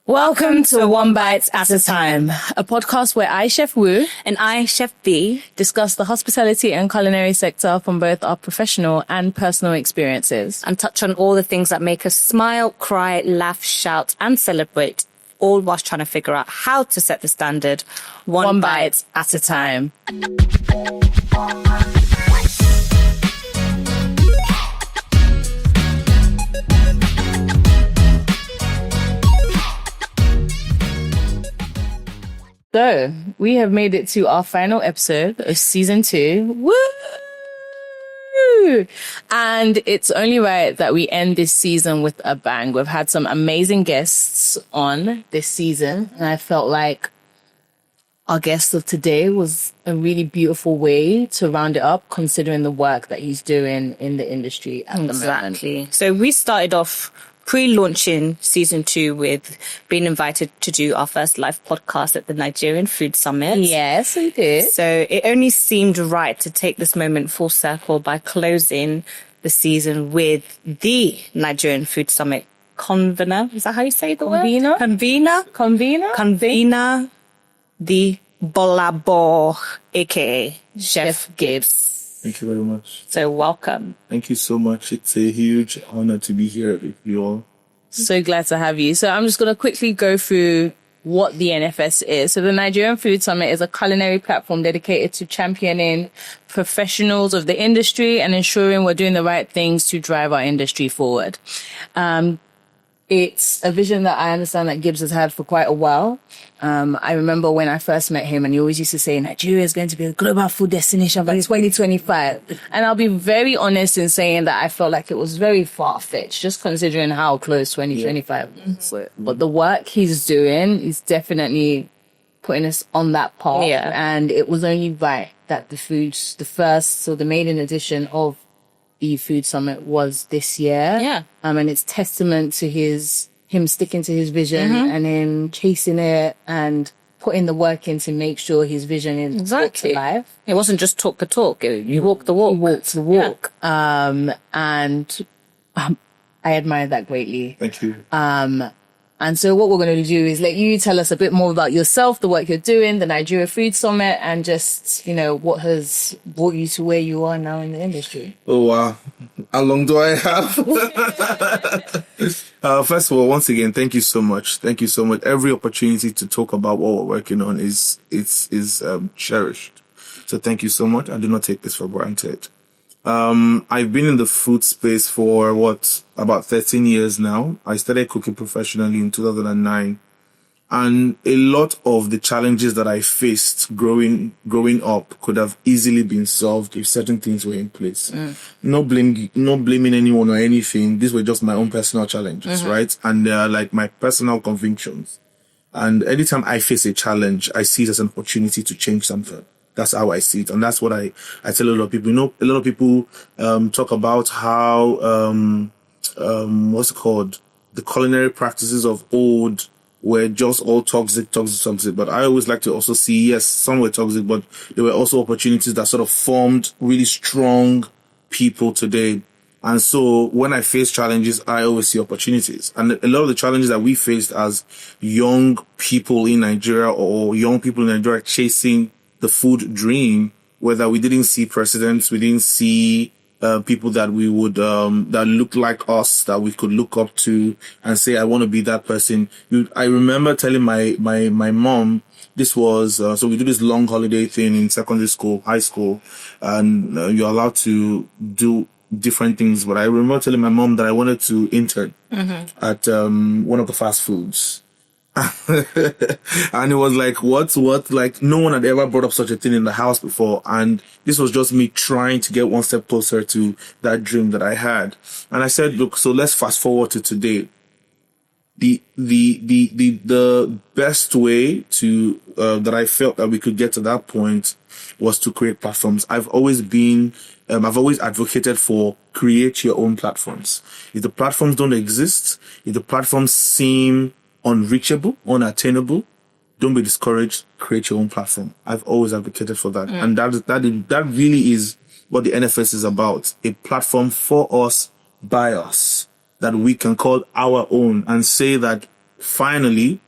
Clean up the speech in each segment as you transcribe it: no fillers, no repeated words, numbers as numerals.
Welcome to One Bite at a Time, a podcast where I, Chef Wu, and I, Chef B, discuss the hospitality and culinary sector from both our professional and personal experiences. and touch on all the things that make us smile, cry, laugh, shout, and celebrate, all whilst trying to figure out how to set the standard One bite at a time. So, we have made it to our final episode of season 2. Woo! And it's only right that we end this season with a bang. We've had some amazing guests on this season, and I felt like our guest of today was a really beautiful way to round it up, considering the work that he's doing in the industry at the moment. Exactly. So we started off pre-launching season 2 with being invited to do our first live podcast at the Nigerian Food Summit. Yes, we did. So it only seemed right to take this moment full circle by closing the season with the Nigerian Food Summit convener. Is that how you say the Convener? word? Convener? Convener, the Bolabo, aka Chef Gibbs. Thank you very much. So welcome. Thank you so much. It's a huge honor to be here with you all. So glad to have you. So I'm just going to quickly go through what the NFS is. So the Nigerian Food Summit is a culinary platform dedicated to championing professionals of the industry and ensuring we're doing the right things to drive our industry forward. It's a vision that I understand that Gibbs has had for quite a while. I remember when I first met him and he always used to say, Nigeria is going to be a global food destination by 2025. And I'll be very honest in saying that I felt like it was very far-fetched, just considering how close 2025 is. But the work he's doing is definitely putting us on that path. Yeah. And it was only right that the maiden edition of the Food Summit was this year. Yeah. And it's testament to him sticking to his vision and him chasing it and putting the work in to make sure his vision is brought to life. It wasn't just talk the talk. You walk the walk. He walks the walk. And I admire that greatly. Thank you. And so what we're going to do is let you tell us a bit more about yourself, the work you're doing, the Nigeria Food Summit, and just, what has brought you to where you are now in the industry. Oh, wow. How long do I have? First of all, once again, thank you so much. Thank you so much. Every opportunity to talk about what we're working on is cherished. So thank you so much. I do not take this for granted. I've been in the food space for about 13 years now. I started cooking professionally in 2009. And a lot of the challenges that I faced growing up could have easily been solved if certain things were in place. No blaming anyone or anything. These were just my own personal challenges, right? And they're like my personal convictions. And anytime I face a challenge, I see it as an opportunity to change something. That's how I see it. And that's what I tell a lot of people. A lot of people talk about how, the culinary practices of old were just all toxic. But I always like to also see, yes, some were toxic, but there were also opportunities that sort of formed really strong people today. And so when I face challenges, I always see opportunities. And a lot of the challenges that we faced as young people in Nigeria or young people in Nigeria chasing the food dream, whether we didn't see presidents, we didn't see people that we would that looked like us, that we could look up to and say, I want to be that person. I remember telling my mom, this was so we do this long holiday thing in secondary school, high school, and you're allowed to do different things. But I remember telling my mom that I wanted to intern at one of the fast foods. And it was like, what? Like, no one had ever brought up such a thing in the house before. And this was just me trying to get one step closer to that dream that I had. And I said, look, so let's fast forward to today. The best way to, that I felt that we could get to that point was to create platforms. I've always advocated for create your own platforms. If the platforms don't exist, if the platforms seem unreachable, unattainable, don't be discouraged. Create your own platform. I've always advocated for that. And that really is what the NFS is about. A platform for us, by us, that we can call our own and say that finally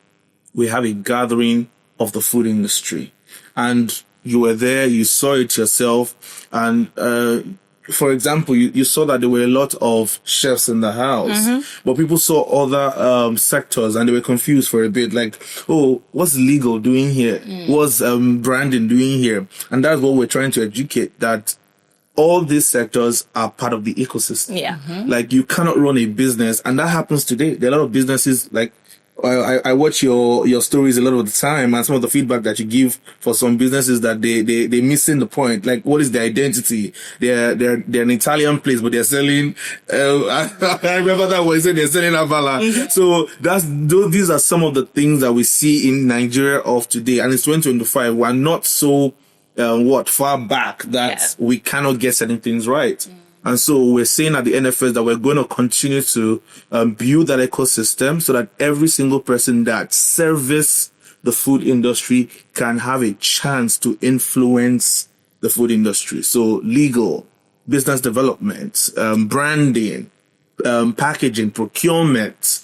we have a gathering of the food industry. And you were there, you saw it yourself. And, for example, you saw that there were a lot of chefs in the house, but people saw other sectors and they were confused for a bit. Like, oh, what's legal doing here? What's branding doing here? And that's what we're trying to educate, that all these sectors are part of the ecosystem. Yeah. Like, you cannot run a business, and that happens today. There are a lot of businesses, like, I watch your stories a lot of the time, and some of the feedback that you give for some businesses that they missing the point. Like, what is their identity? They're an Italian place, but they're selling. I remember that one, they're selling avala. So these are some of the things that we see in Nigeria of today, and it's 2025. We're not so far back that we cannot get certain things right. And so we're saying at the NFS that we're going to continue to build that ecosystem so that every single person that service the food industry can have a chance to influence the food industry. So legal, business development, branding, packaging, procurement,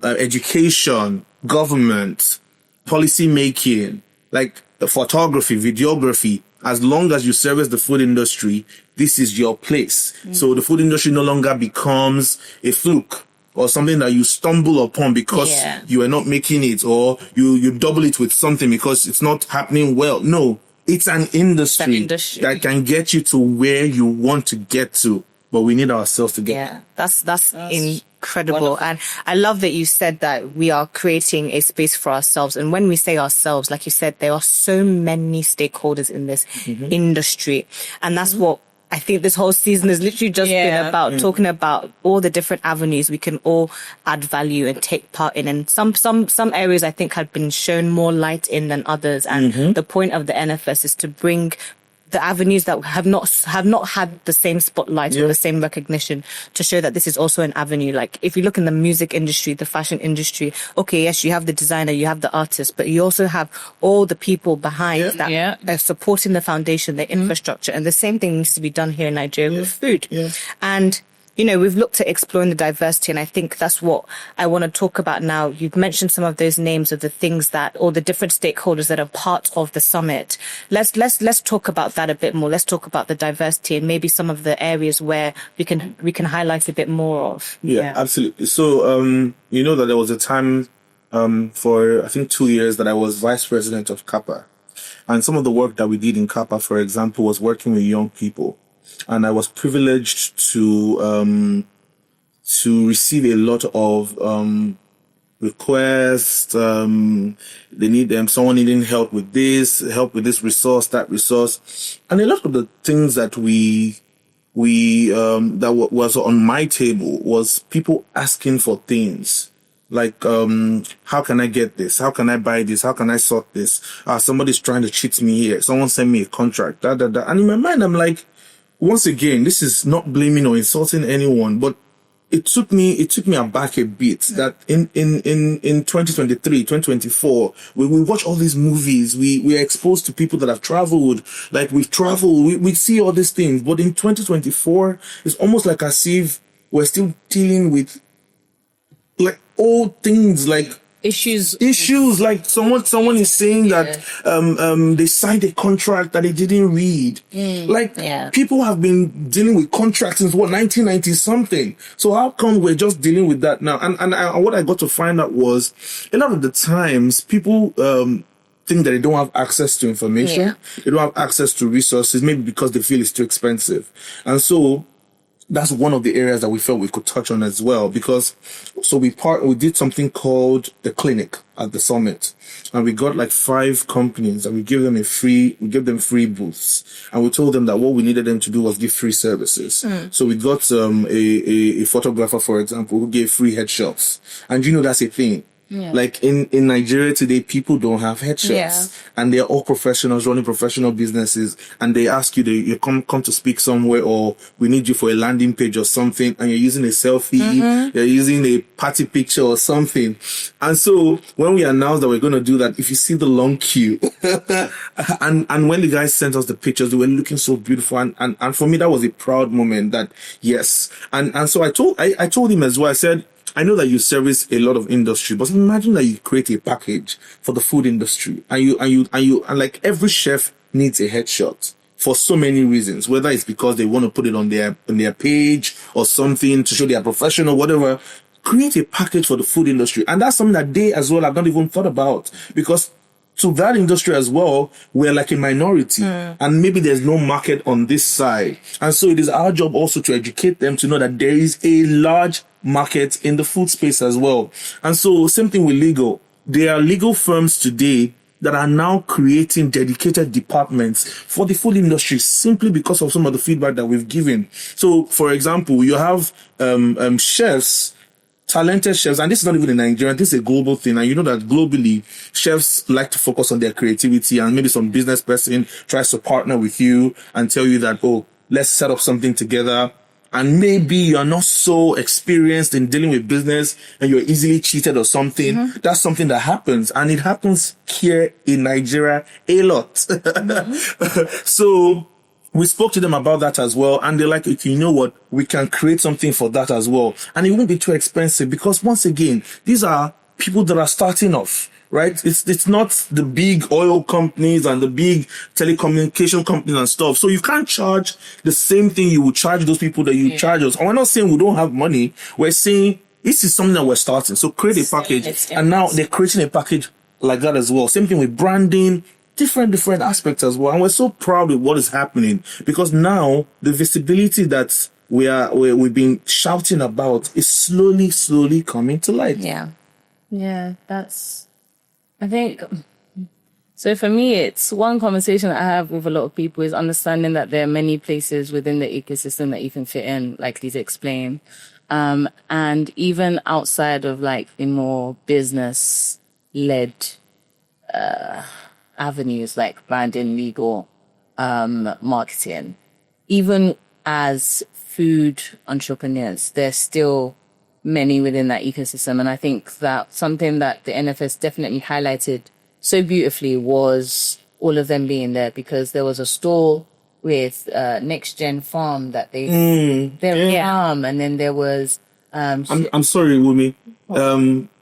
education, government, policy making, like photography, videography. As long as you service the food industry, this is your place. So the food industry no longer becomes a fluke or something that you stumble upon because you are not making it, or you double it with something because it's not happening well. No, it's an industry that can get you to where you want to get to, but we need ourselves to get. Yeah, that's incredible. Wonderful. And I love that you said that we are creating a space for ourselves. And when we say ourselves, like you said, there are so many stakeholders in this industry. And that's what I think this whole season has literally just been about, talking about all the different avenues we can all add value and take part in. And some areas I think have been shown more light in than others. And the point of the NFS is to bring the avenues that have not had the same spotlight or the same recognition, to show that this is also an avenue. Like, if you look in the music industry, the fashion industry, okay, yes, you have the designer, you have the artist, but you also have all the people behind that are supporting the foundation, the infrastructure. And the same thing needs to be done here in Nigeria with food. And you know, we've looked at exploring the diversity, and I think that's what I want to talk about now. You've mentioned some of those names of the things that, or the different stakeholders that are part of the summit. Let's talk about that a bit more. Let's talk about the diversity and maybe some of the areas where we can highlight a bit more of. Yeah, absolutely. So, you know that there was a time, for I think 2 years that I was vice president of Kappa, and some of the work that we did in Kappa, for example, was working with young people. And I was privileged to receive a lot of requests. They need someone needing help with this resource, that resource, and a lot of the things that was on my table was people asking for things. Like, how can I get this? How can I buy this? How can I sort this? Somebody's trying to cheat me here. Someone sent me a contract. And in my mind, I'm like, once again, this is not blaming or insulting anyone, but it took me aback a bit that in 2023, 2024, we watch all these movies, we are exposed to people that have traveled, like we've traveled, we see all these things, but in 2024, it's almost like as if we're still dealing with like old things, like issues like someone is saying that they signed a contract that they didn't read. People have been dealing with contracts since 1990 something. So how come we're just dealing with that now? And what I got to find out was a lot of the times people think that they don't have access to information, they don't have access to resources, maybe because they feel it's too expensive. And so that's one of the areas that we felt we could touch on as well, because we did something called the clinic at the summit, and we got like 5 companies and we gave them free booths, and we told them that what we needed them to do was give free services. So we got a photographer, for example, who gave free headshots, and you know that's a thing. Like in Nigeria today, people don't have headshots, and they're all professionals running professional businesses, and they ask you, you come to speak somewhere, or we need you for a landing page or something, and you're using a selfie, you're using a party picture or something. And so when we announced that we're going to do that, if you see the long queue, and when the guys sent us the pictures, they were looking so beautiful, and for me that was a proud moment. That yes, and so I told him as well. I said, I know that you service a lot of industry, but imagine that you create a package for the food industry, and like every chef needs a headshot for so many reasons, whether it's because they want to put it on their page or something to show they are professional, whatever. Create a package for the food industry. And that's something that they as well have not even thought about, because to that industry as well, we're like a minority and maybe there's no market on this side. And so it is our job also to educate them to know that there is a large market in the food space as well. And so same thing with legal. There are legal firms today that are now creating dedicated departments for the food industry simply because of some of the feedback that we've given. So, for example, you have chefs, talented chefs, and this is not even in Nigeria, this is a global thing. And you know that globally, chefs like to focus on their creativity, and maybe some business person tries to partner with you and tell you that, oh, let's set up something together. And maybe you're not so experienced in dealing with business and you're easily cheated or something. That's something that happens. And it happens here in Nigeria a lot. So we spoke to them about that as well. And they're like, okay, you know what? We can create something for that as well. And it won't be too expensive, because once again, these are people that are starting off. Right? It's not the big oil companies and the big telecommunication companies and stuff. So you can't charge the same thing you would charge those people that you charge us. And we're not saying we don't have money. We're saying this is something that we're starting. So create a package. And now they're creating a package like that as well. Same thing with branding, different aspects as well. And we're so proud of what is happening, because now the visibility that we've been shouting about is slowly coming to light. Yeah, I think, so for me, it's one conversation that I have with a lot of people is understanding that there are many places within the ecosystem that you can fit in, like Lisa explained. And even outside of like the more business-led avenues like branding, legal, marketing, even as food entrepreneurs, there's still many within that ecosystem. And I think that something that the NFS definitely highlighted so beautifully was all of them being there, because there was a stall with Next Gen Farm that their farm, and then there was I'm sorry, Wumi.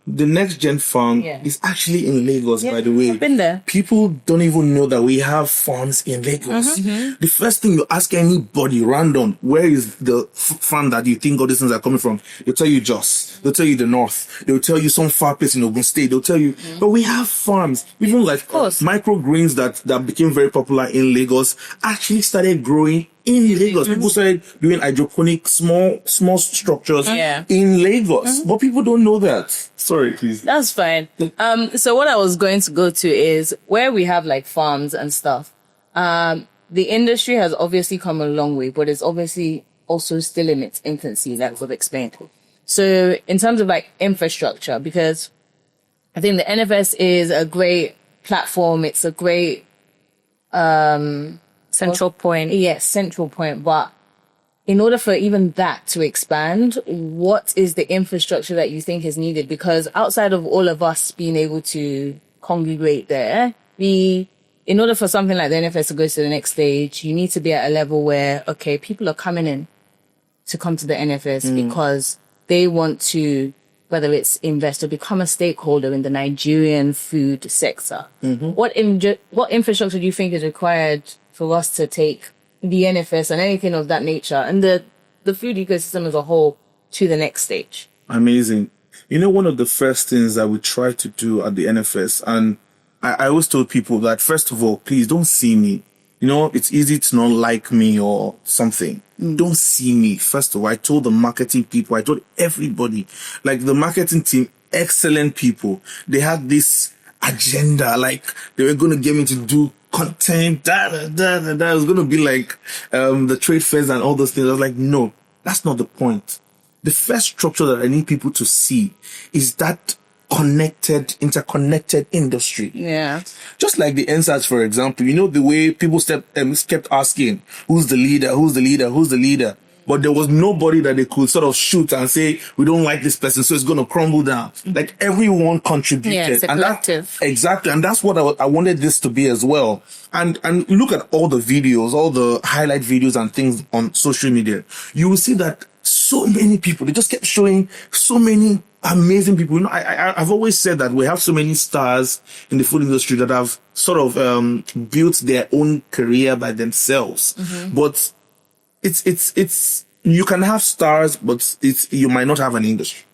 The Next Gen Farm is actually in Lagos, by the way. I've been there. People don't even know that we have farms in Lagos. The first thing you ask anybody random, where is the farm that you think all these things are coming from? They'll tell you Jos. They'll tell you the North. They'll tell you some far place in Ogun State. They'll tell you, but we have farms. Even like microgreens that became very popular in Lagos actually started growing in Lagos. People started doing hydroponic, small structures in Lagos. But people don't know that. Sorry, please. That's fine. So what I was going to go to is where we have like farms and stuff. The industry has obviously come a long way, but it's obviously also still in its infancy, like we've explained. So in terms of like infrastructure, because I think the NFS is a great platform. It's a great, central point. Yes, central point. But in order for even that to expand, what is the infrastructure that you think is needed? Because outside of all of us being able to congregate there, in order for something like the NFS to go to the next stage, you need to be at a level where, okay, people are coming in to come to the NFS because they want to, whether it's invest or become a stakeholder in the Nigerian food sector. What infrastructure do you think is required for us to take the NFS and anything of that nature and the food ecosystem as a whole to the next stage? Amazing. You know, one of the first things that we try to do at the NFS, and I always told people that, first of all, please don't see me. You know, it's easy to not like me or something. Don't see me. First of all, I told the marketing people, I told everybody, like the marketing team, excellent people. They had this agenda, like they were going to get me to do content, It was going to be like the trade fairs and all those things. I was like, no, that's not the point. The first structure that I need people to see is that interconnected industry. Yeah. Just like the NSAS, for example, you know, the way people kept asking, who's the leader? But there was nobody that they could sort of shoot and say, we don't like this person, so it's going to crumble down. Like everyone contributed. Yeah, it's a collective. Exactly. And that's what I wanted this to be as well. And look at all the videos, all the highlight videos and things on social media. You will see that so so many people. They just kept showing so many amazing people. You know, I've always said that we have so many stars in the food industry that have sort of built their own career by themselves. But it's you can have stars, but you might not have an industry.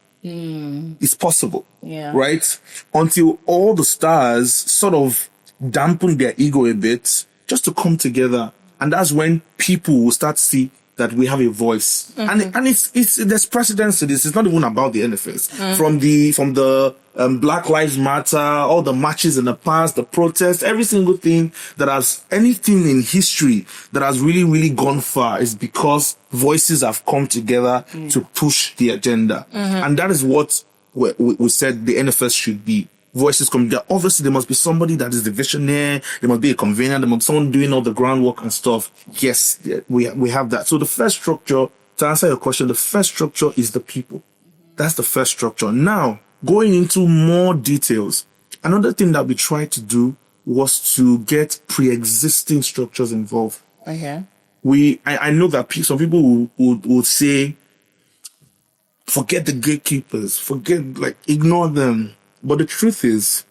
It's possible, right? Until all the stars sort of dampen their ego a bit, just to come together, and that's when people will start to see that we have a voice, and it's there's precedence to this. It's not even about the NFS. From the Black Lives Matter, all the marches in the past, the protests, every single thing that has anything in history that has really, really gone far is because voices have come together to push the agenda, and that is what we said the NFS should be. Voices come together. Obviously, there must be somebody that is the visionary. There must be a convener. There must be someone doing all the groundwork and stuff. Yes, we have that. So the first structure, to answer your question, the first structure is the people. That's the first structure. Now, going into more details, another thing that we tried to do was to get pre-existing structures involved. Okay. I know that some people would say, forget the gatekeepers, ignore them. But the truth is,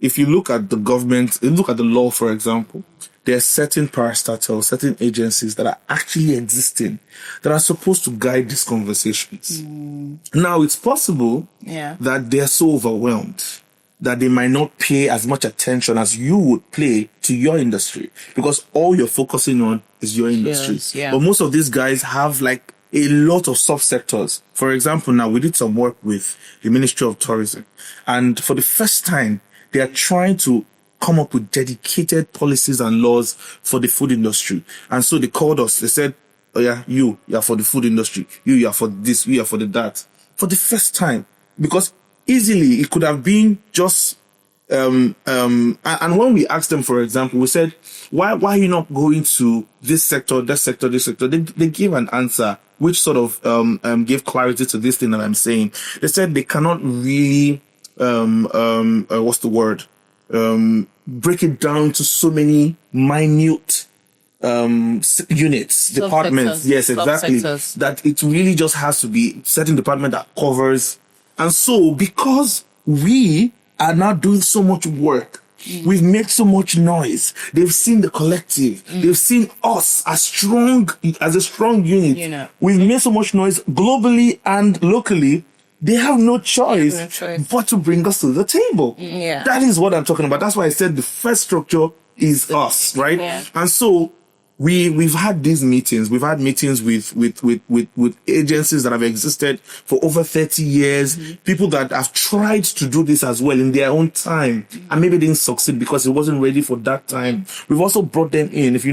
if you look at the government, if you look at the law, for example, there are certain parastatals, certain agencies that are actually existing that are supposed to guide these conversations. Now, it's possible that they are so overwhelmed that they might not pay as much attention as you would pay to your industry, because all you're focusing on is your industry. But most of these guys have like a lot of subsectors. For example, now we did some work with the Ministry of Tourism, and for the first time, they are trying to come up with dedicated policies and laws for the food industry. And so they called us. They said, "Oh yeah, you are for the food industry. You are for this. You are for the that." For the first time, because easily it could have been just and when we asked them, for example, we said, why are you not going to this sector, that sector, this sector? They gave an answer which sort of gave clarity to this thing that I'm saying. They said they cannot really what's the word? Break it down to so many minute units, departments. Yes, exactly. That it really just has to be certain department that covers. And so because we are now doing so much work, we've made so much noise. They've seen the collective. They've seen us as a strong unit. We've made so much noise globally and locally. They have no choice but to bring us to the table. That is what I'm talking about. That's why I said the first structure is us, right? And so we've had these meetings. We've had meetings with agencies that have existed for over 30 years, people that have tried to do this as well in their own time and maybe didn't succeed because it wasn't ready for that time. We've also brought them in. If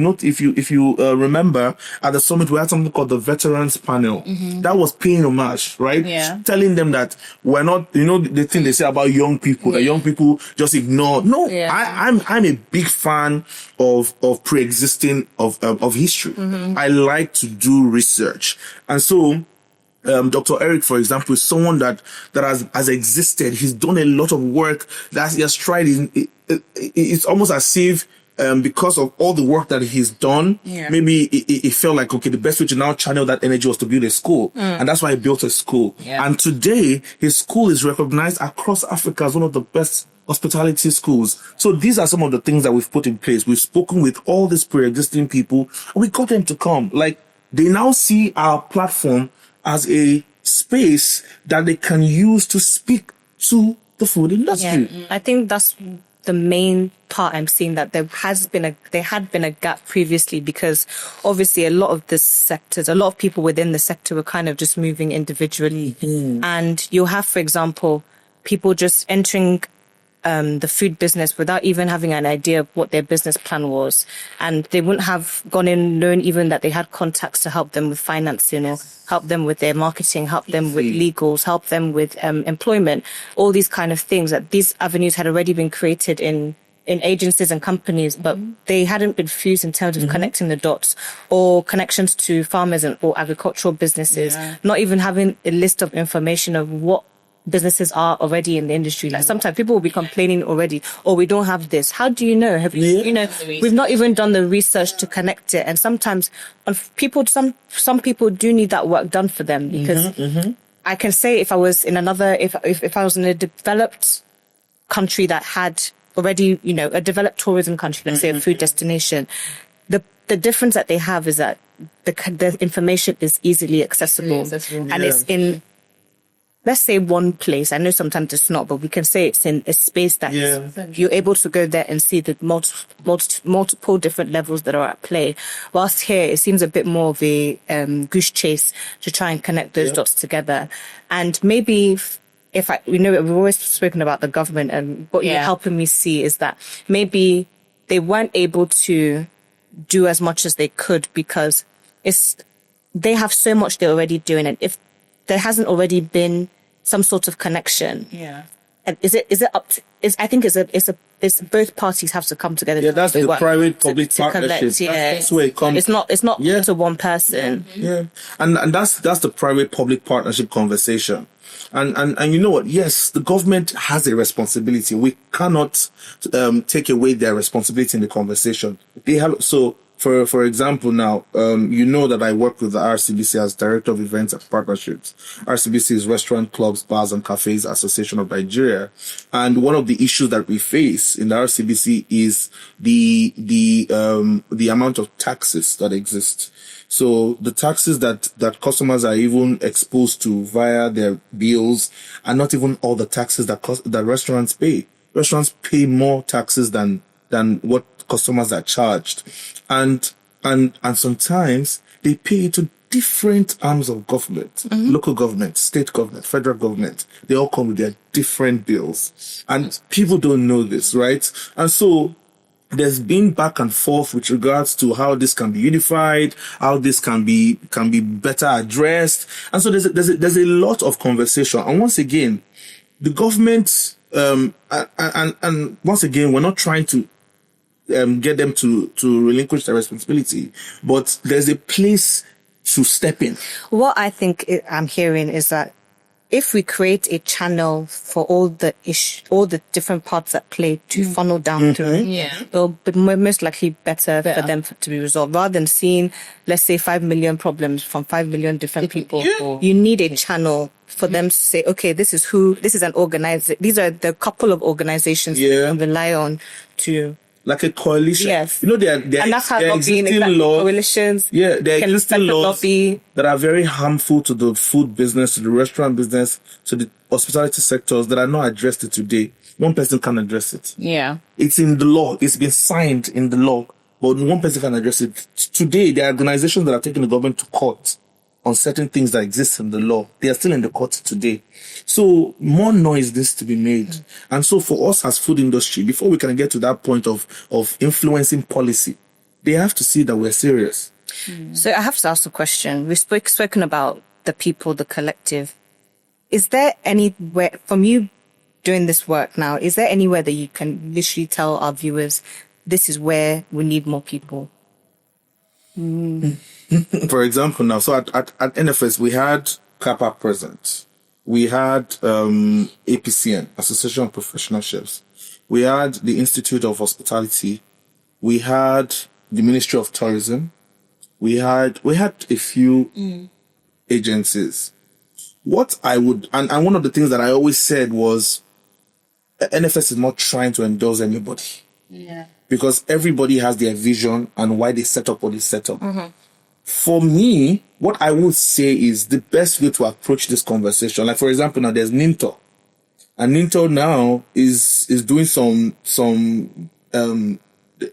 you remember, at the summit we had something called the Veterans Panel. That was paying homage, right? Telling them that we're not, the thing they say about young people, that young people just ignore. No, I'm a big fan of pre-existing of history. I like to do research. And so Dr. Eric, for example, is someone that has existed. He's done a lot of work that he has tried. It's almost as if because of all the work that he's done, maybe it felt like, okay, the best way to now channel that energy was to build a school. And that's why he built a school. And today, his school is recognized across Africa as one of the best hospitality schools. So these are some of the things that we've put in place. We've spoken with all these pre-existing people, and we got them to come. Like, they now see our platform as a space that they can use to speak to the food industry. I think that's the main part I'm seeing, that there had been a gap previously, because obviously a lot of a lot of people within the sector were kind of just moving individually. And you'll have, for example, people just entering the food business without even having an idea of what their business plan was, and they wouldn't have gone in knowing even that they had contacts to help them with financing or help them with their marketing, help them with legals, help them with employment, all these kind of things. That these avenues had already been created in agencies and companies, but they hadn't been fused in terms of connecting the dots or connections to farmers or agricultural businesses, not even having a list of information of what businesses are already in the industry. Like sometimes people will be complaining already, oh, we don't have this. How do you know? We've not even done the research to connect it. And sometimes some people do need that work done for them, because I can say if I was in if I was in a developed country that had already, a developed tourism country, let's say a food destination, the difference that they have is that the information is easily accessible. And it's in, let's say, one place. I know sometimes it's not, but we can say it's in a space that you're able to go there and see the multiple different levels that are at play. Whilst here, it seems a bit more of a goose chase to try and connect those dots together. And maybe we've always spoken about the government, and what you're helping me see is that maybe they weren't able to do as much as they could because they have so much they're already doing, and if there hasn't already been some sort of connection, and I think it's both parties have to come together. Yeah, that's the private-public partnership. That's where it comes. It's not to one person. Yeah, and that's the private-public partnership conversation. And you know what? Yes, the government has a responsibility. We cannot take away their responsibility in the conversation. They have For example, now, you know that I work with the RCBC as Director of Events and Partnerships. RCBC is Restaurant, Clubs, Bars and Cafes Association of Nigeria. And one of the issues that we face in the RCBC is the amount of taxes that exist. So the taxes that customers are even exposed to via their bills are not even all the taxes that restaurants pay. Restaurants pay more taxes than what customers are charged. And sometimes they pay to different arms of government, local government, state government, federal government. They all come with their different bills. And people don't know this, right? And so there's been back and forth with regards to how this can be unified, how this can be better addressed. And so there's a lot of conversation. And once again, the government, and once again, we're not trying to get them to relinquish their responsibility, but there's a place to step in. What I think I'm hearing is that if we create a channel for all the different parts that play to funnel down to it, it'll be most likely better for them to be resolved, rather than seeing, let's say, 5 million problems from 5 million different people. You need a channel for them to say, okay, these are the couple of organizations you can rely on to, like a coalition. Yes. You know, there and that's how lobbying coalitions. Yeah, there are existing laws that are very harmful to the food business, to the restaurant business, to the hospitality sectors that are not addressed today. One person can address it. Yeah. It's in the law. It's been signed in the law, but one person can address it. Today, there are organizations that are taking the government to court on certain things that exist in the law. They are still in the court today. So more noise needs to be made. And so for us as food industry, before we can get to that point of influencing policy, they have to see that we're serious. So I have to ask a question. We've spoken about the people, the collective. Is there anywhere, from you doing this work now, is there anywhere that you can literally tell our viewers, this is where we need more people? For example, now, so at NFS, we had CAPA present. We had APCN, Association of Professional Chefs. We had the Institute of Hospitality. We had the Ministry of Tourism. We had a few agencies. What I would, and one of the things that I always said was, NFS is not trying to endorse anybody. Yeah. Because everybody has their vision and why they set up what they set up. For me, what I would say is the best way to approach this conversation. Like, for example, now there's Ninto. And Ninto now is doing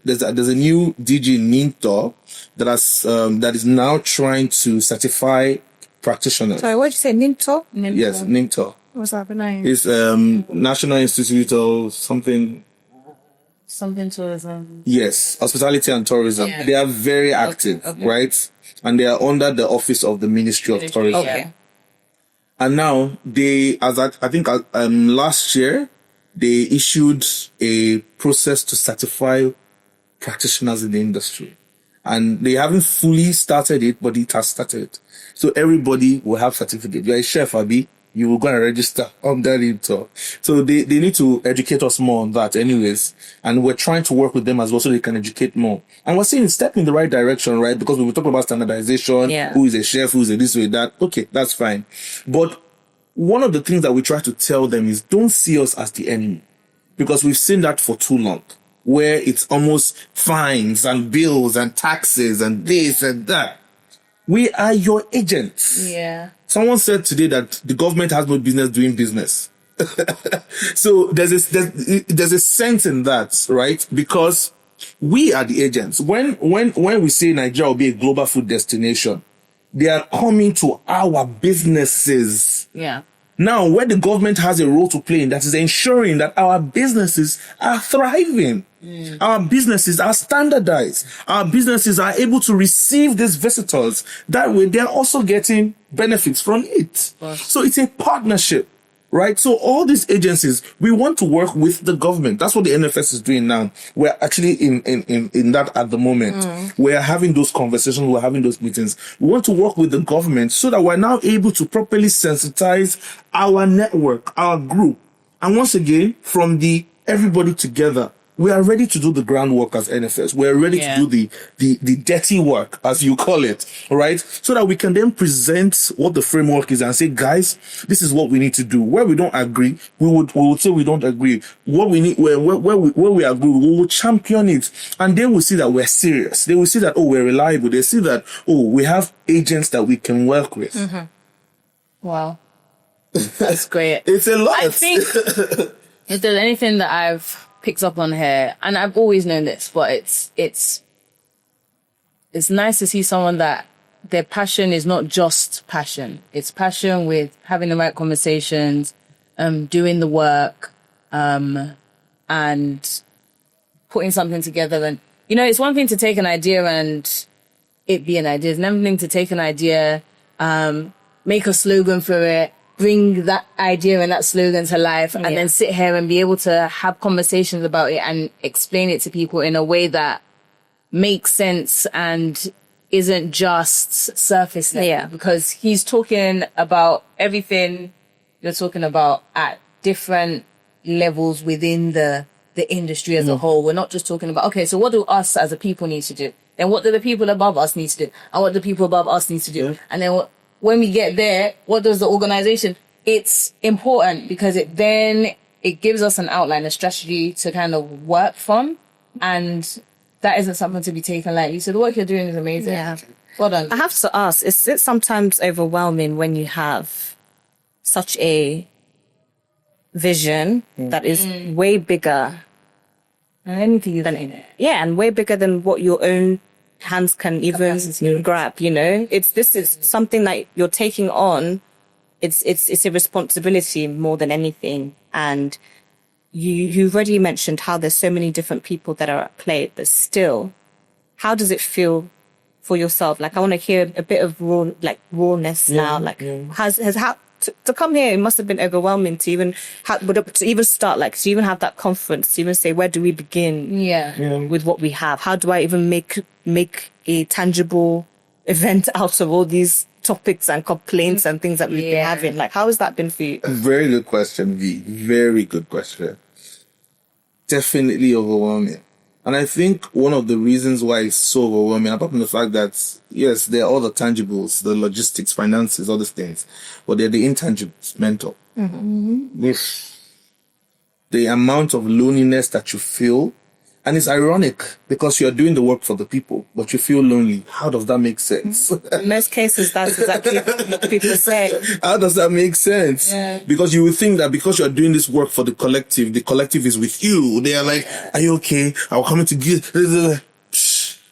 there's a new DG in Ninto that is now trying to certify practitioners. Sorry, what did you say? Ninto? Yes, Ninto. What's that name? It's National Institute of something tourism. Yes, hospitality and tourism. Yeah. They are very active, right? And they are under the office of the Ministry of Tourism. Okay. And now I think last year, they issued a process to certify practitioners in the industry. And they haven't fully started it, but it has started. So everybody will have certificate. You're a chef, Abi. you will go and register under it. So they need to educate us more on that anyways. And we're trying to work with them as well so they can educate more. And we're saying step in the right direction, right? Because we were talking about standardization, who is a chef, who is a this way, that. Okay, that's fine. But one of the things that we try to tell them is don't see us as the enemy. Because we've seen that for too long, where it's almost fines and bills and taxes and this and that. We are your agents. Yeah. Someone said today that the government has no business doing business. So there's a sense in that, right? Because we are the agents. When we say Nigeria will be a global food destination, they are coming to our businesses. Yeah. Now, where the government has a role to play in that is ensuring that our businesses are thriving. Our businesses are standardized. Our businesses are able to receive these visitors. That way, they're also getting benefits from it. So it's a partnership, right? So all these agencies, we want to work with the government. That's what the NFS is doing now. We're actually in that at the moment. We're having those conversations. We're having those meetings. We want to work with the government so that we're now able to properly sensitize our network, our group. And once again, from the everybody together, we are ready to do the groundwork as NFS. We're ready to do the dirty work, as you call it, all right? So that we can then present what the framework is and say, guys, this is what we need to do. Where we don't agree, we would say we don't agree. What we need, where we agree, we will champion it. And then we'll see that we're serious. They will see that, we're reliable. They see that, we have agents that we can work with. Mm-hmm. Wow. That's great. It's a lot. I think if there's anything that I've picked up on here, and I've always known this, but it's nice to see someone that their passion is not just passion. It's passion with having the right conversations, doing the work, and putting something together. And, it's one thing to take an idea and it be an idea. It's another thing to take an idea, make a slogan for it, bring that idea and that slogan to life, and then sit here and be able to have conversations about it and explain it to people in a way that makes sense and isn't just surface level. Yeah. Because he's talking about everything you're talking about at different levels within the industry as a whole. We're not just talking about, okay, so what do us as a people need to do? Then what do the people above us need to do? And what do people above us need to do? Yeah. And then when we get there, what does the organization? It's important because it gives us an outline, a strategy to kind of work from. And that isn't something to be taken lightly. So the work you're doing is amazing. Yeah. Well done. I have to ask, is it sometimes overwhelming when you have such a vision that is way bigger than anything than and way bigger than what your own hands can even grab, this is something that you're taking on. It's a responsibility more than anything. And you've already mentioned how there's so many different people that are at play, but still, how does it feel for yourself? Like, I want to hear a bit of rawness now. Like, to come here, it must have been overwhelming to even start, to even have that conference, to even say, where do we begin with what we have? How do I even make a tangible event out of all these topics and complaints and things that we've been having? Like, how has that been for you? Very good question, V. Very good question. Definitely overwhelming. And I think one of the reasons why it's so overwhelming, apart from the fact that, yes, there are all the tangibles, the logistics, finances, all these things, but they're the intangibles, mental. Mm-hmm. The amount of loneliness that you feel, and it's ironic because you're doing the work for the people, but you feel lonely. How does that make sense? In most cases, that's exactly what people say. How does that make sense? Yeah. Because you would think that because you're doing this work for the collective is with you. They are like, are you okay? I'll come in to give.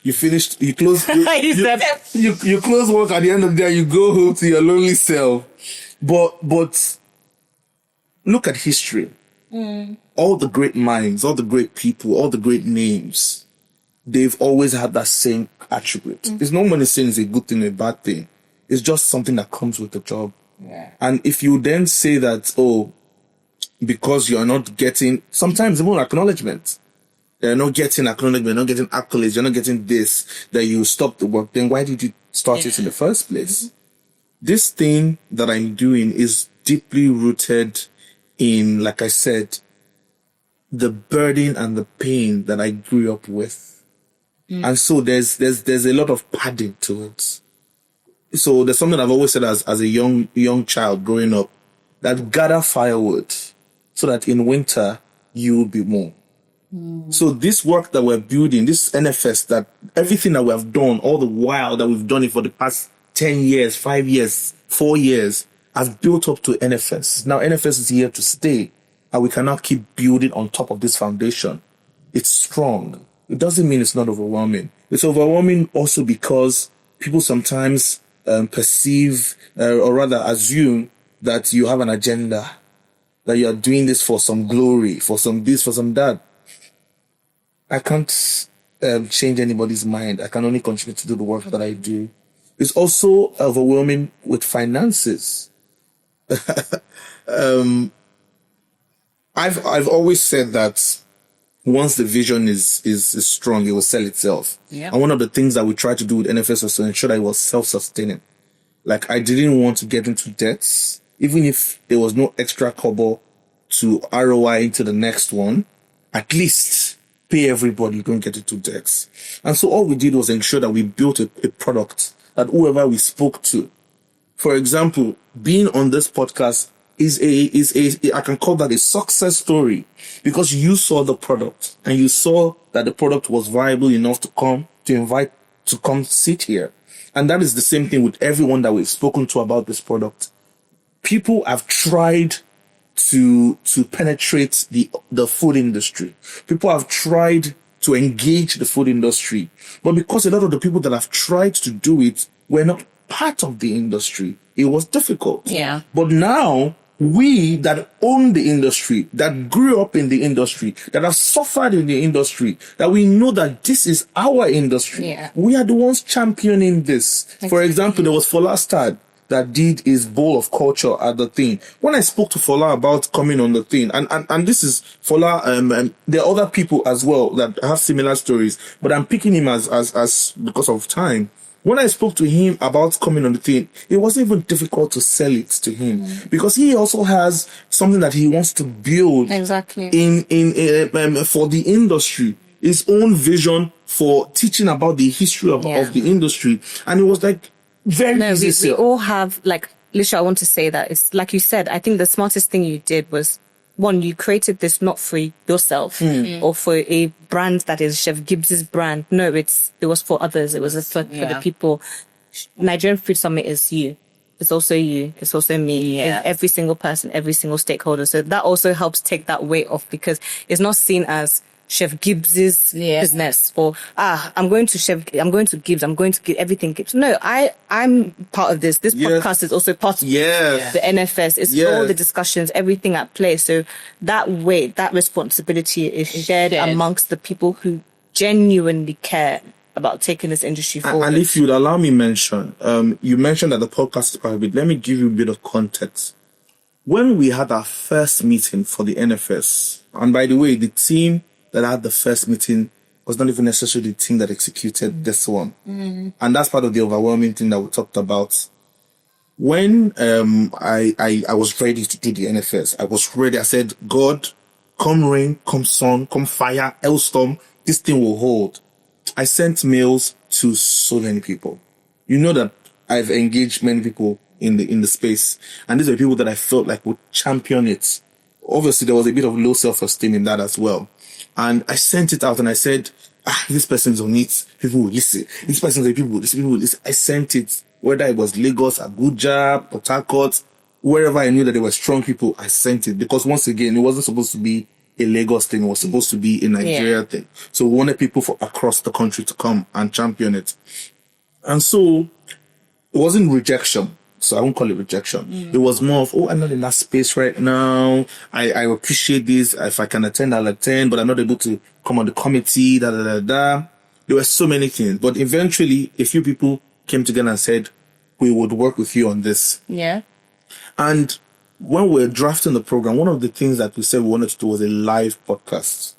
You finished, you close, you close work at the end of the day, you go home to your lonely self. But look at history. All the great minds, all the great people, all the great names, they've always had that same attribute. There's no one saying it's a good thing or a bad thing. It's just something that comes with the job. Yeah. And if you then say that, because you're not getting, sometimes even acknowledgement, you're not getting acknowledgement, you're not getting accolades, you're not getting this, that you stop the work, then why did you start it in the first place? This thing that I'm doing is deeply rooted in, like I said, the burden and the pain that I grew up with. And so there's a lot of padding to it. So there's something I've always said as a young child growing up, that gather firewood so that in winter you will be warm. So this work that we're building, this NFS, that everything that we have done, all the while that we've done it for the past 10 years, 5 years, 4 years, has built up to NFS. Now NFS is here to stay, and we cannot keep building on top of this foundation. It's strong. It doesn't mean it's not overwhelming. It's overwhelming also because people sometimes perceive, or rather assume, that you have an agenda, that you are doing this for some glory, for some this, for some that. I can't change anybody's mind. I can only continue to do the work that I do. It's also overwhelming with finances. I've always said that once the vision is strong, it will sell itself. Yeah. And one of the things that we tried to do with NFS was to ensure that it was self-sustaining. Like, I didn't want to get into debts, even if there was no extra kobo to ROI into the next one. At least pay everybody, don't get into debts. And so all we did was ensure that we built a product that whoever we spoke to, for example, being on this podcast is I can call that a success story, because you saw the product and you saw that the product was viable enough to invite to come sit here. And that is the same thing with everyone that we've spoken to about this product. People have tried to penetrate the food industry. People have tried to engage the food industry. But because a lot of the people that have tried to do it were not part of the industry, it was difficult. Yeah. But now, we that own the industry, that grew up in the industry, that have suffered in the industry, that we know that this is our industry. Yeah. We are the ones championing this. For example, there was Fola Stad that did his bowl of culture at the thing. When I spoke to Fola about coming on the thing, and this is Fola, there are other people as well that have similar stories, but I'm picking him as because of time. When I spoke to him about coming on the thing, it wasn't even difficult to sell it to him, because he also has something that he wants to build Exactly. in for the industry, his own vision for teaching about the history of the industry. And it was like very easy. We all have, like, Lisha, I want to say that it's like you said, I think the smartest thing you did was, one, you created this not for yourself or for a brand that is Chef Gibbs's brand. No, it was for others. It was for the people. Nigerian Food Summit is you. It's also you. It's also me. Yeah. It's every single person, every single stakeholder. So that also helps take that weight off, because it's not seen as Chef Gibbs's business, or I'm going to Gibbs, I'm going to give everything Gibbs. No, I'm part of this. This podcast is also part of the NFS. It's all the discussions, everything at play. So that weight, that responsibility is shared amongst the people who genuinely care about taking this industry forward. And if you'd allow me mention, you mentioned that the podcast is private. Let me give you a bit of context. When we had our first meeting for the NFS, and by the way, the team that had the first meeting was not even necessarily the team that executed this one. And that's part of the overwhelming thing that we talked about. When I was ready to do the NFS, I was ready. I said, God, come rain, come sun, come fire, hailstorm, this thing will hold. I sent mails to so many people. You know that I've engaged many people in the space, and these are people that I felt like would champion it. Obviously, there was a bit of low self-esteem in that as well. And I sent it out and I said, this person's on it. People will listen. This person's on people. This people will listen. I sent it, whether it was Lagos, Abuja, Port Harcourt, wherever I knew that there were strong people, I sent it. Because once again, it wasn't supposed to be a Lagos thing. It was supposed to be a Nigeria thing. So we wanted people from across the country to come and champion it. And so it wasn't rejection. So I won't call it rejection. It was more of, I'm not in that space right now. I appreciate this. If I can attend, I'll attend, but I'm not able to come on the committee, There were so many things. But eventually, a few people came together and said, we would work with you on this. Yeah. And when we were drafting the program, one of the things that we said we wanted to do was a live podcast.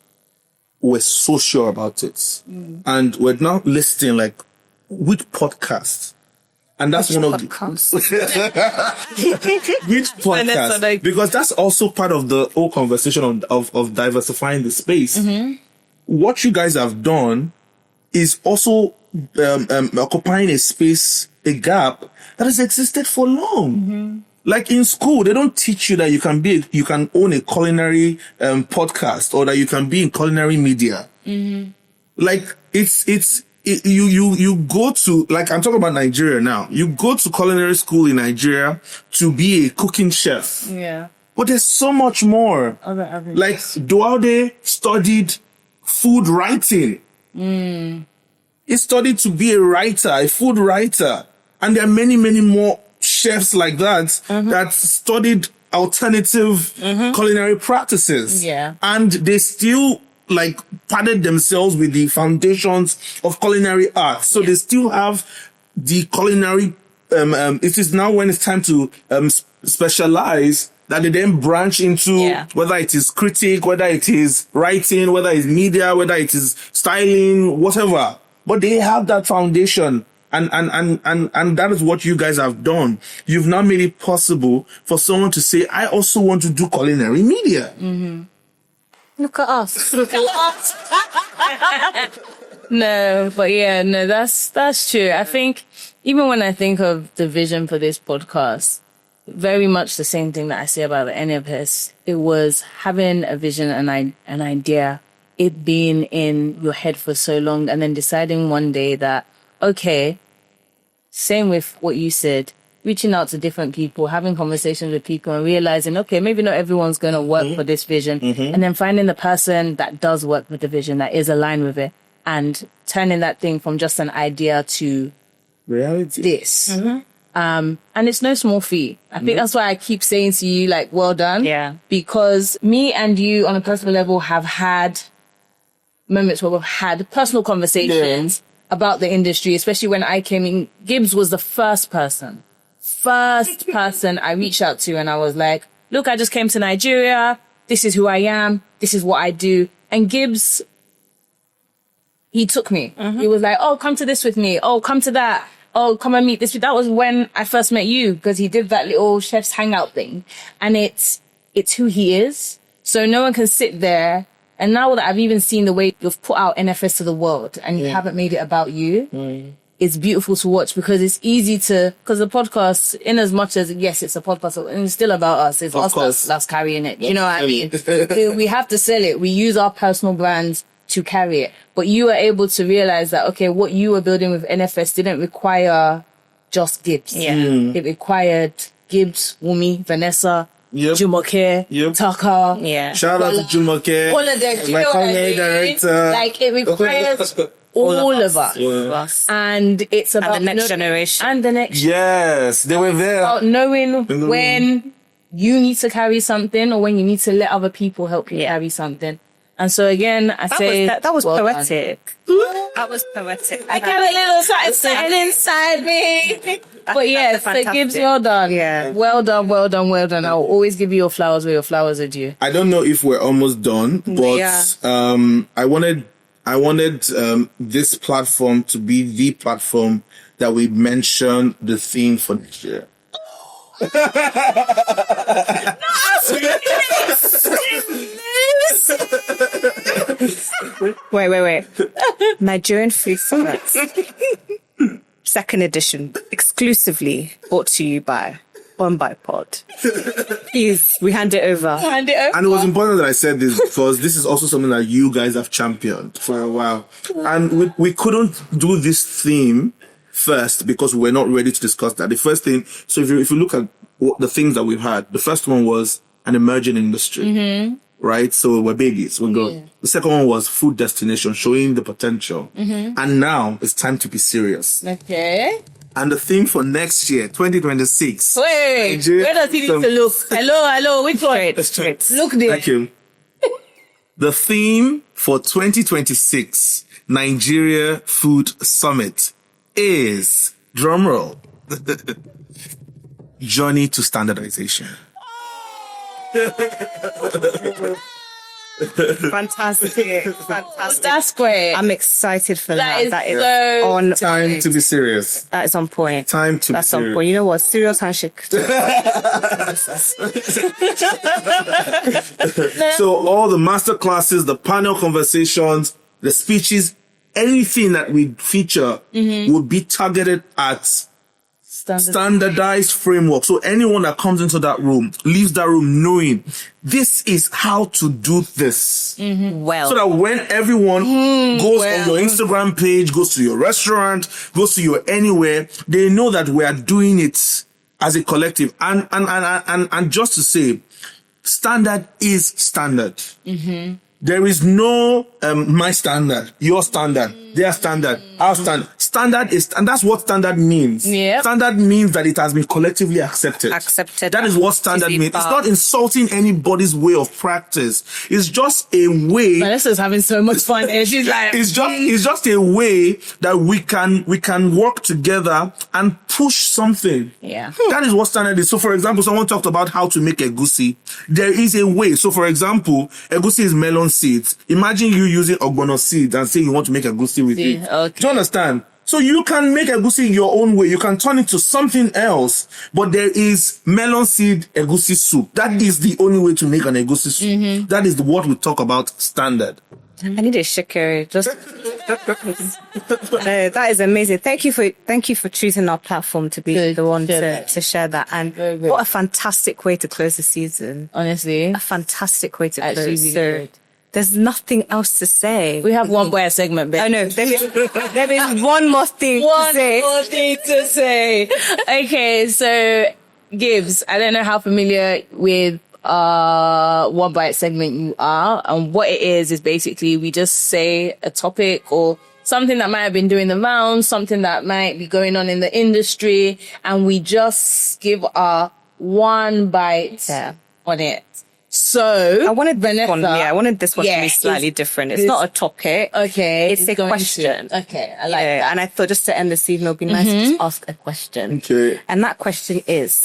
We're so sure about it. And we're now listing, like, which podcast And that's one of the Podcast. which podcast? Because that's also part of the whole conversation of diversifying the space. What you guys have done is also occupying a space, a gap that has existed for long. Like in school, they don't teach you that you can own a culinary podcast, or that you can be in culinary media. Like you go to, like, I'm talking about Nigeria now. You go to culinary school in Nigeria to be a cooking chef. Yeah. But there's so much more. Like Dualde studied food writing. He studied to be a writer, a food writer. And there are many, many more chefs like that that studied alternative culinary practices. Yeah. And they still like padded themselves with the foundations of culinary art. So they still have the culinary, it is now when it's time to specialize that they then branch into whether it is critique, whether it is writing, whether it's media, whether it is styling, whatever. But they have that foundation. And that is what you guys have done. You've now made it possible for someone to say, I also want to do culinary media. Look at us. No, but yeah, no, that's true. I think even when I think of the vision for this podcast, very much the same thing that I say about the NFS. It was having a vision and an idea, it being in your head for so long, and then deciding one day that, okay, same with what you said, reaching out to different people, having conversations with people and realizing, okay, maybe not everyone's going to work for this vision. And then finding the person that does work with the vision, that is aligned with it, and turning that thing from just an idea to reality. This. And it's no small feat. I think that's why I keep saying to you, like, well done. Yeah. Because me and you on a personal level have had moments where we've had personal conversations about the industry, especially when I came in. Gibbs was the first person I reached out to, and I was like, look, I just came to Nigeria. This is who I am. This is what I do. And Gibbs, he took me. He was like, oh, come to this with me. Oh, come to that. Oh, come and meet this. That was when I first met you, because he did that little chef's hangout thing. And it's who he is. So no one can sit there. And now that I've even seen the way you've put out NFS to the world and you haven't made it about you, it's beautiful to watch, because it's easy to, because the podcast, in as much as, yes, it's a podcast, and it's still about us. It's us that's carrying it. You know what I mean? We have to sell it. We use our personal brands to carry it. But you were able to realize that, okay, what you were building with NFS didn't require just Gibbs. It required Gibbs, Wumi, Vanessa, Jumoke, Taka. Shout out to Jumoke. All of them. My culinary director. Like, it requires all of us. And it's about the next generation. And the next. Yes, they were there. About knowing when you need to carry something or when you need to let other people help you carry something. And so again, that was poetic. That was poetic. I got a little something inside me. But yeah, so Gibbs, well done. Yeah. Well done. I'll always give you your flowers where your flowers are due. I don't know if we're almost done, but I wanted this platform to be the platform that we mention the theme for next year. Wait. Nigerian Food Summit. Second edition, exclusively brought to you by One by Pod. Please, we hand it over. And it was important that I said this, because this is also something that you guys have championed for a while. And we couldn't do this theme first because we were not ready to discuss that. The first thing, so if you look at the things that we've had, the first one was an emerging industry. Right? So we're babies. We're good. Yeah. The second one was food destination, showing the potential. And now it's time to be serious. Okay. And the theme for next year, 2026. Wait, where does he need to look? Hello, which one? Straight. Look there. Thank you. The theme for 2026 Nigeria Food Summit is, drumroll, Journey to Standardization. Fantastic. That's great. I'm excited for that. That is so on Time to be serious. That is on point. Time to That's be on serious. point. You know what? Serious handshake. So all the master classes, the panel conversations, the speeches, anything that we feature would be targeted at standardized framework. So anyone that comes into that room leaves that room knowing this is how to do this. Well. So that when everyone goes on your Instagram page, goes to your restaurant, goes to your anywhere, they know that we are doing it as a collective. And just to say, standard is standard. There is no my standard, your standard, their standard, our standard. Standard is, and that's what standard means. Yep. Standard means that it has been collectively accepted. Accepted. That is what standard means. It's not insulting anybody's way of practice. It's just a way. Vanessa is having so much fun. And she's like, It's just a way that we can work together and push something. Yeah. That is what standard is. So, for example, someone talked about how to make egusi. There is a way. So, for example, egusi is melon seeds. Imagine you using ogbono seeds and saying you want to make egusi with it. Okay. Do you understand? So you can make egusi your own way. You can turn it to something else. But there is melon seed egusi soup. That is the only way to make an egusi soup. That is what we talk about standard. I need a shaker. Just that is amazing. Thank you for choosing our platform to be the one to share that. And what a fantastic way to close the season. Honestly. A fantastic way to Actually, close. really So good. there's nothing else to say. We have one more segment, babe. I know. There is one more thing to say. One more thing to say. Okay, so Gibbs, I don't know how familiar with One Bite segment you are, and what it is basically we just say a topic or something that might have been doing the rounds, something that might be going on in the industry, and we just give our one bite on it. So I wanted this one. Yeah, I wanted this one to be Yeah, slightly different. It's not a topic. okay, It's a going question. Okay, I like that. And I thought just to end this evening, it would be nice to just ask a question. Okay. And that question is,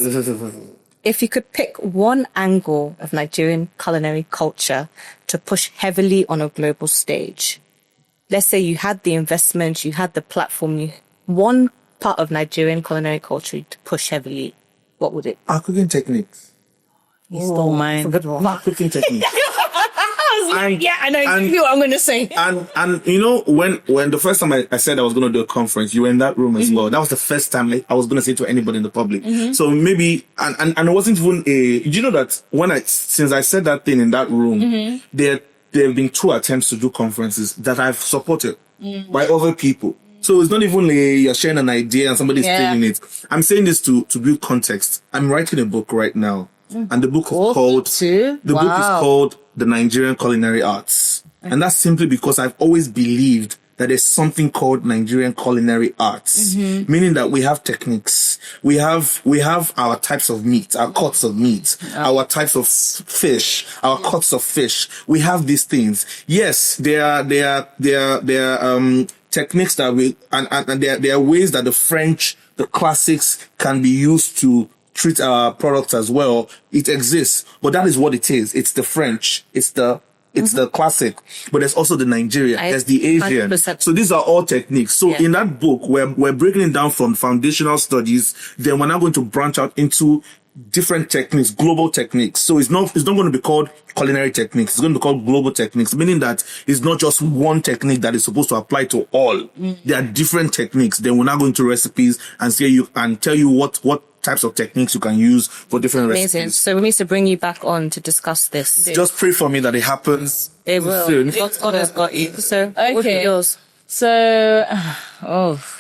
if you could pick one angle of Nigerian culinary culture to push heavily on a global stage, let's say you had the investment, you had the platform, one part of Nigerian culinary culture to push heavily, what would it be? Our cooking techniques. You stole mine. Not cooking techniques. And- Yeah, I know and- exactly what I'm going to say. And you know, when the first time I said I was going to do a conference, you were in that room as well. That was the first time I was going to say to anybody in the public. So maybe, and it wasn't even did you know that since I said that thing in that room, there have been 2 attempts to do conferences that I've supported by other people. So it's not even you're sharing an idea and somebody's stealing it. I'm saying this to build context. I'm writing a book right now. And the book is called book is called The Nigerian Culinary Arts. And that's simply because I've always believed that there's something called Nigerian culinary arts, meaning that we have techniques. We have our types of meat, our cuts of meat, our types of fish, our cuts of fish. We have these things. Yes, there are techniques that and there are ways that the French, the classics can be used to treat our products as well. It exists, but that is what it is. It's the French. It's the classic, but there's also the Nigerian. There's the Asian. 100%. So these are all techniques. So in that book, we're breaking it down from foundational studies. Then we're now going to branch out into different techniques, global techniques. So it's not going to be called culinary techniques. It's going to be called global techniques, meaning that it's not just one technique that is supposed to apply to all. There are different techniques. Then we're now going to recipes and tell you what types of techniques you can use for different Amazing. recipes. So we need to bring you back on to discuss this. Just pray for me that it happens It will. soon. God has got you. So, what's Okay. yours? So,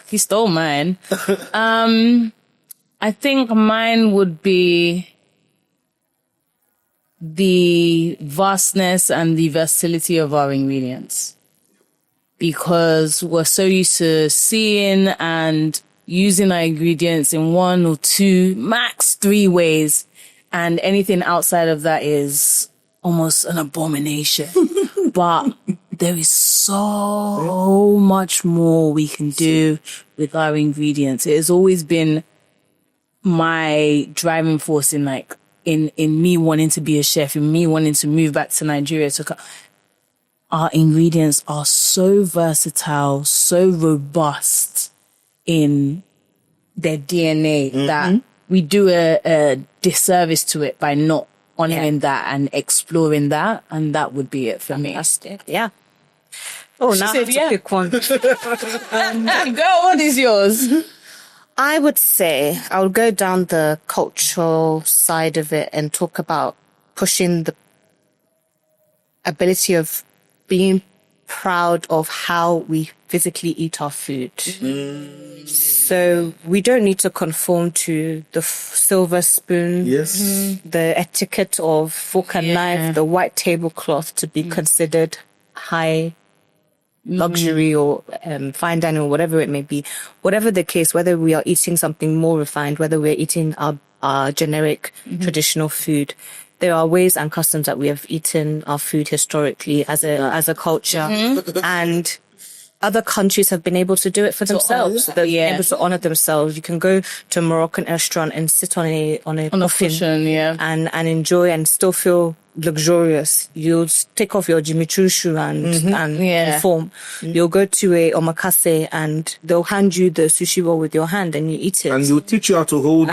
he stole mine. I think mine would be the vastness and the versatility of our ingredients. Because we're so used to seeing and using our ingredients in 1 or 2, max 3 ways. And anything outside of that is almost an abomination. But there is so much more we can do with our ingredients. It has always been my driving force in in me wanting to be a chef, in me wanting to move back to Nigeria. Our ingredients are so versatile, so robust in their DNA that we do a disservice to it by not honoring that and exploring that. And that would be it for me. Yeah. Oh, now said, I have to pick one. Girl, what is yours? I would say I would go down the cultural side of it and talk about pushing the ability of being proud of how we physically eat our food. So we don't need to conform to the silver spoon, the etiquette of fork and knife, the white tablecloth to be considered high luxury or fine dining or whatever it may be. Whatever the case, whether we are eating something more refined, whether we're eating our generic traditional food, there are ways and customs that we have eaten our food historically as a culture, and other countries have been able to do it for themselves. They're able to honor themselves. You can go to a Moroccan restaurant and sit on a cushion, and enjoy and still feel luxurious. You'll take off your Jimmy Choo shoe and form. You'll go to a omakase and they'll hand you the sushi roll with your hand and you eat it. And they'll teach you how to hold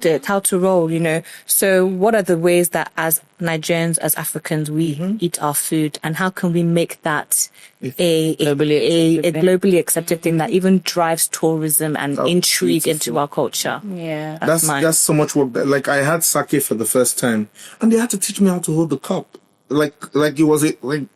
it, how to roll, you know. So what are the ways that as Nigerians, as Africans, we eat our food, and how can we make that a globally accepted thing that even drives tourism and intrigue into our culture? Yeah. That's so much work. Like, I had sake for the first time and they had to teach me how to hold the cup. Like it was like they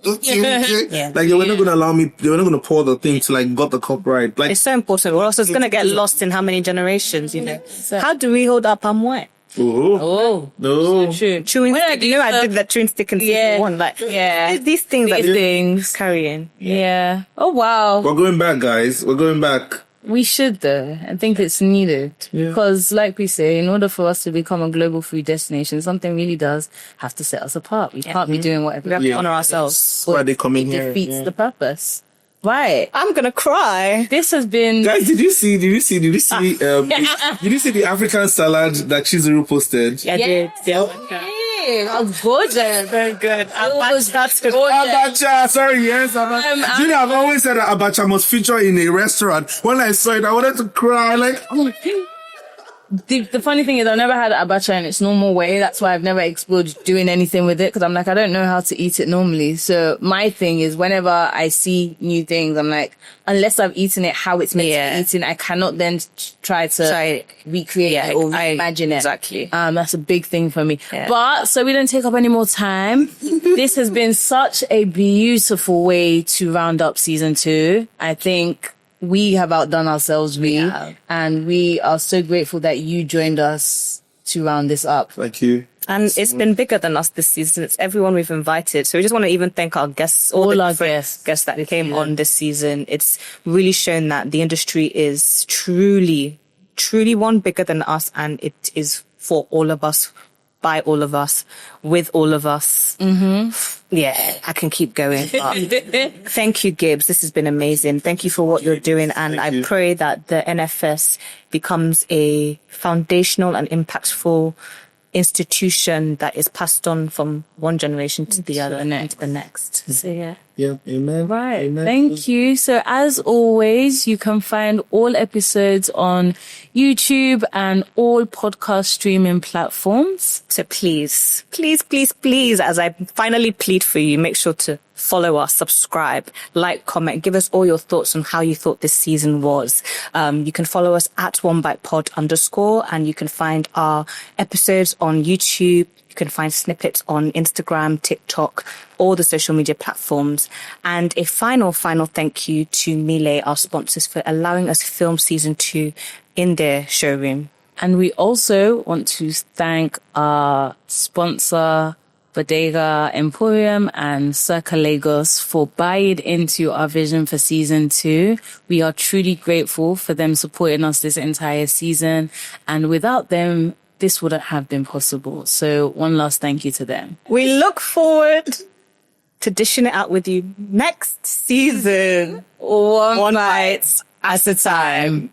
were not gonna allow me, they were not gonna pour the thing to like got the cup right. Like, it's so important, or else it's gonna get lost in how many generations, you know. So, how do we hold our palm white? No. True. Chewing stick. You know, I did that chewing stick and season one. Like, these things that things carrying. Yeah. Oh wow. We're going back, guys. We're going back. We should though. I think it's needed because, like we say, in order for us to become a global food destination, something really does have to set us apart. We can't be doing whatever. We have to honor ourselves. That's why they come in here. It defeats the purpose. Right. I'm gonna cry. This has been. Guys, did you see did you see the African salad that Chizuru posted? Yeah, I did. That was gorgeous. Very good. Abacha, sorry, yes. Julia, I've always said that abacha must feature in a restaurant. When I saw it, I wanted to cry. Like, The funny thing is, I've never had abacha in its normal way. That's why I've never explored doing anything with it, because I'm like, I don't know how to eat it normally. So my thing is, whenever I see new things, I'm like, unless I've eaten it how it's meant to be eaten, I cannot then try to recreate it or imagine it. Exactly. That's a big thing for me. Yeah. But so we don't take up any more time. This has been such a beautiful way to round up season 2. I think we have outdone ourselves, and we are so grateful that you joined us to round this up. thank you. And it's been bigger than us this season. It's everyone we've invited. So we just want to even thank our guests, all our guests that came on this season. It's really shown that the industry is truly, truly one bigger than us, and it is for all of us, by all of us, with all of us. Yeah, I can keep going. Thank you, Gibbs. This has been amazing. Thank you for what you're doing. And I pray that the NFS becomes a foundational and impactful institution that is passed on from one generation to the other and to the next. So Yeah, amen. Right. Amen. Thank you. So as always, you can find all episodes on YouTube and all podcast streaming platforms. So please, as I finally plead for you, make sure to follow us, subscribe, like, comment, give us all your thoughts on how you thought this season was. You can follow us at onebitepod_, and you can find our episodes on YouTube. You can find snippets on Instagram, TikTok, all the social media platforms. And a final thank you to Miele, our sponsors, for allowing us to film season 2 in their showroom. And we also want to thank our sponsor, Bodega Emporium and Circa Lagos, for buying into our vision for season 2. We are truly grateful for them supporting us this entire season. And without them, this wouldn't have been possible. So one last thank you to them. We look forward to dishing it out with you next season. One bite at a time.